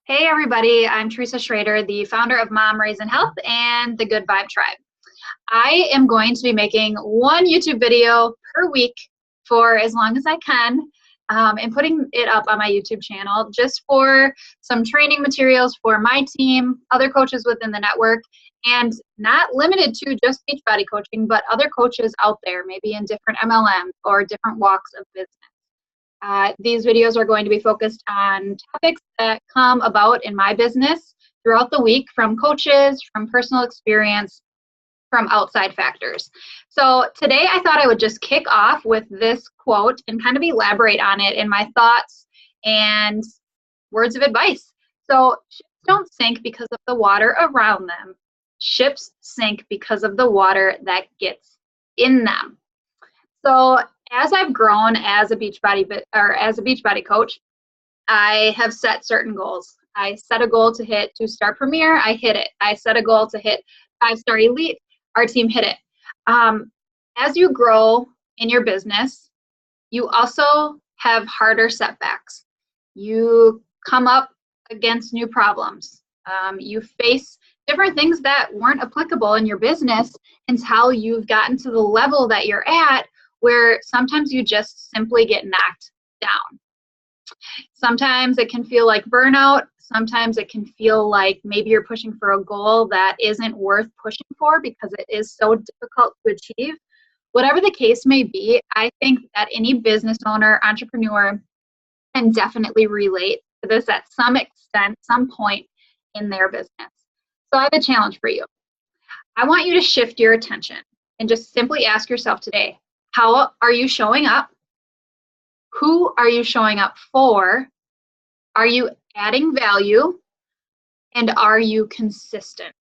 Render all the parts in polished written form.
Hey everybody, I'm Theresa Schroeder, the founder of Mom Raising Health and the Good Vibe Tribe. I am going to be making one YouTube video per week for as long as I can and putting it up on my YouTube channel just for some training materials for my team, other coaches within the network, and not limited to just Beachbody coaching, but other coaches out there, maybe in different MLMs or different walks of business. These videos are going to be focused on topics that come about in my business throughout the week from coaches, from personal experience, from outside factors. So today I thought I would just kick off with this quote and kind of elaborate on it in my thoughts and words of advice. So ships don't sink because of the water around them. Ships sink because of the water that gets in them. So as I've grown as a Beachbody coach, I have set certain goals. I set a goal to hit 2-star premier, I hit it. I set a goal to hit 5-star elite, our team hit it. As you grow in your business, you also have harder setbacks. You come up against new problems. You face different things that weren't applicable in your business until you've gotten to the level that you're at, where sometimes you just simply get knocked down. Sometimes it can feel like burnout. Sometimes it can feel like maybe you're pushing for a goal that isn't worth pushing for because it is so difficult to achieve. Whatever the case may be, I think that any business owner, entrepreneur can definitely relate to this at some extent, some point in their business. So I have a challenge for you. I want you to shift your attention and just simply ask yourself today, how are you showing up? Who are you showing up for? Are you adding value? And are you consistent?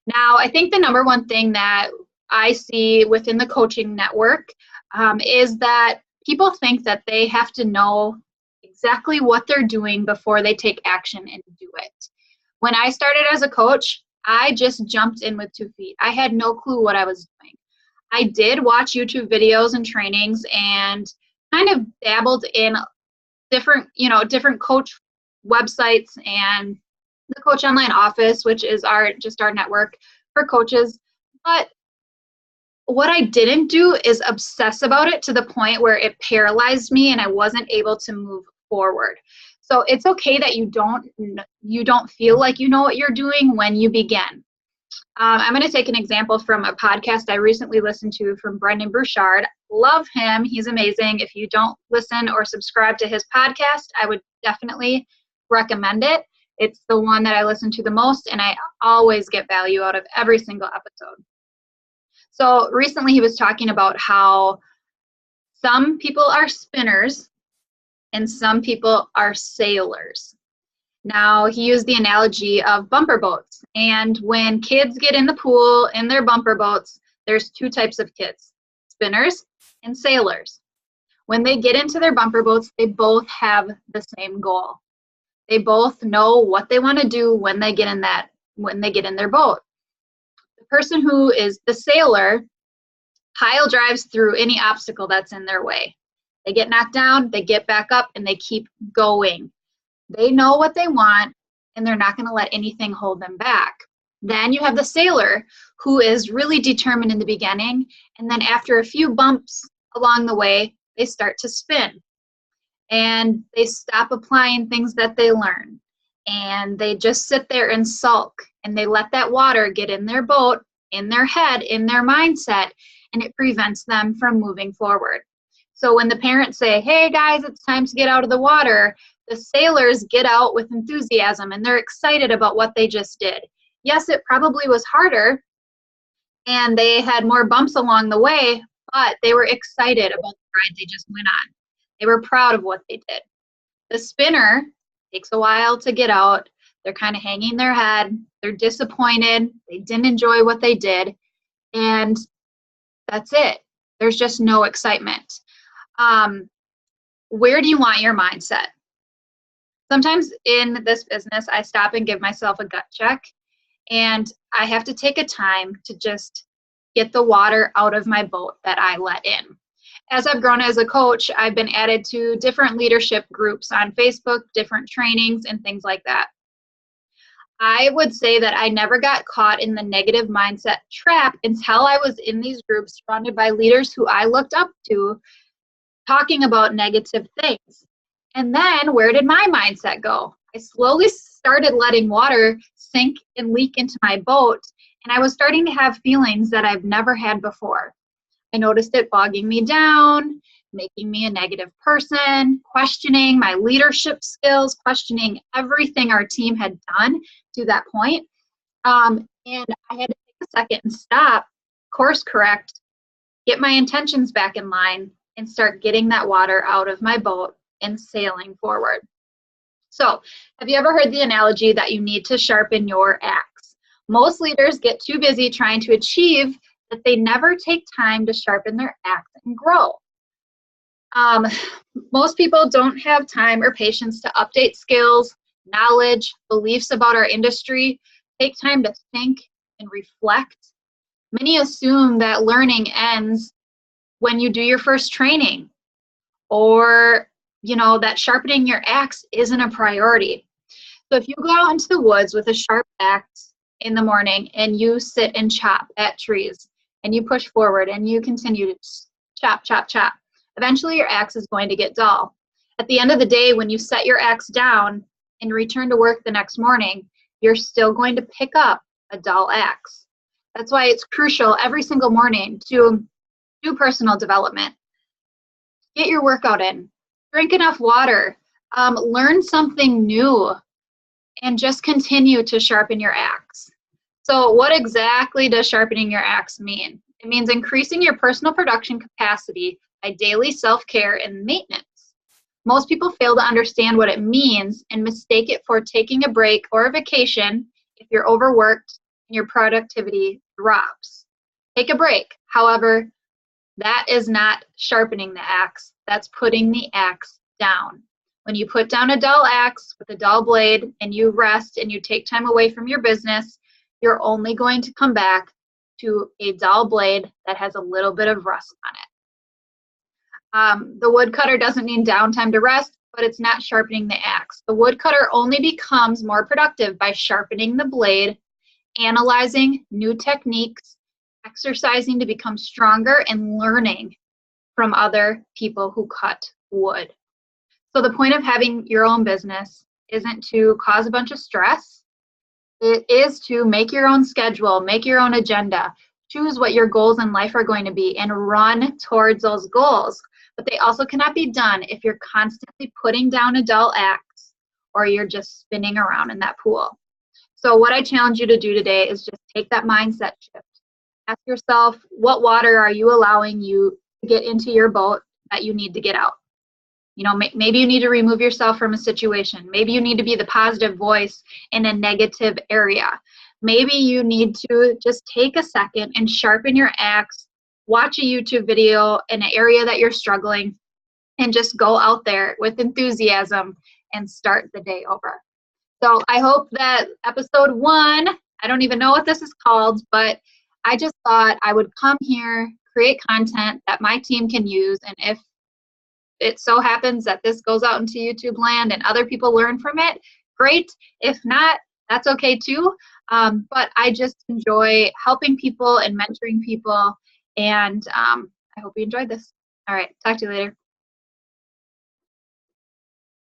Now, I think the number one thing that I see within the coaching network is that people think that they have to know exactly what they're doing before they take action and do it. When I started as a coach, I just jumped in with 2 feet. I had no clue what I was doing. I did watch YouTube videos and trainings and kind of dabbled in different coach websites and the Coach Online Office, which is our network for coaches. But what I didn't do is obsess about it to the point where it paralyzed me and I wasn't able to move forward. So it's okay that you don't feel like you know what you're doing when you begin. I'm going to take an example from a podcast I recently listened to from Brendon Burchard. Love him. He's amazing. If you don't listen or subscribe to his podcast, I would definitely recommend it. It's the one that I listen to the most, and I always get value out of every single episode. So recently he was talking about how some people are spinners and some people are sailors. Now, he used the analogy of bumper boats. And when kids get in the pool in their bumper boats, there's 2 types of kids, spinners and sailors. When they get into their bumper boats, they both have the same goal. They both know what they want to do when they get in their boat. The person who is the sailor pile drives through any obstacle that's in their way. They get knocked down, they get back up, and they keep going. They know what they want, and they're not going to let anything hold them back. Then you have the sailor who is really determined in the beginning, and then after a few bumps along the way, they start to spin. And they stop applying things that they learn. And they just sit there and sulk, and they let that water get in their boat, in their head, in their mindset, and it prevents them from moving forward. So when the parents say, hey guys, it's time to get out of the water, the sailors get out with enthusiasm and they're excited about what they just did. Yes, it probably was harder and they had more bumps along the way, but they were excited about the ride they just went on. They were proud of what they did. The spinner takes a while to get out. They're kind of hanging their head. They're disappointed. They didn't enjoy what they did. And that's it. There's just no excitement. Where do you want your mindset? Sometimes in this business, I stop and give myself a gut check, and I have to take a time to just get the water out of my boat that I let in. As I've grown as a coach, I've been added to different leadership groups on Facebook, different trainings, and things like that. I would say that I never got caught in the negative mindset trap until I was in these groups surrounded by leaders who I looked up to talking about negative things. And then where did my mindset go? I slowly started letting water sink and leak into my boat, and I was starting to have feelings that I've never had before. I noticed it bogging me down, making me a negative person, questioning my leadership skills, questioning everything our team had done to that point. And I had to take a second and stop, course correct, get my intentions back in line, and start getting that water out of my boat and sailing forward. So, have you ever heard the analogy that you need to sharpen your axe? Most leaders get too busy trying to achieve that they never take time to sharpen their axe and grow. Most people don't have time or patience to update skills, knowledge, beliefs about our industry, take time to think and reflect. Many assume that learning ends when you do your first training, or that sharpening your axe isn't a priority. So if you go out into the woods with a sharp axe in the morning and you sit and chop at trees and you push forward and you continue to chop, chop, chop, eventually your axe is going to get dull. At the end of the day, when you set your axe down and return to work the next morning, you're still going to pick up a dull axe. That's why it's crucial every single morning to do personal development. Get your workout in, drink enough water, learn something new, and just continue to sharpen your axe. So what exactly does sharpening your axe mean? It means increasing your personal production capacity by daily self-care and maintenance. Most people fail to understand what it means and mistake it for taking a break or a vacation if you're overworked and your productivity drops. Take a break. However, that is not sharpening the axe. That's putting the axe down. When you put down a dull axe with a dull blade and you rest and you take time away from your business, you're only going to come back to a dull blade that has a little bit of rust on it. The woodcutter doesn't need downtime to rest, but it's not sharpening the axe. The woodcutter only becomes more productive by sharpening the blade, analyzing new techniques, exercising to become stronger, and learning from other people who cut wood. So the point of having your own business isn't to cause a bunch of stress. It is to make your own schedule, make your own agenda, choose what your goals in life are going to be, and run towards those goals. But they also cannot be done if you're constantly putting down a dull axe or you're just spinning around in that pool. So what I challenge you to do today is just take that mindset shift. Ask yourself, what water are you allowing you to get into your boat that you need to get out? Maybe you need to remove yourself from a situation. Maybe you need to be the positive voice in a negative area. Maybe you need to just take a second and sharpen your axe, watch a YouTube video in an area that you're struggling, and just go out there with enthusiasm and start the day over. So I hope that episode 1, I don't even know what this is called, but I just thought I would come here, create content that my team can use, and if it so happens that this goes out into YouTube land and other people learn from it, great. If not, that's okay too. But I just enjoy helping people and mentoring people, and I hope you enjoyed this. All right, talk to you later.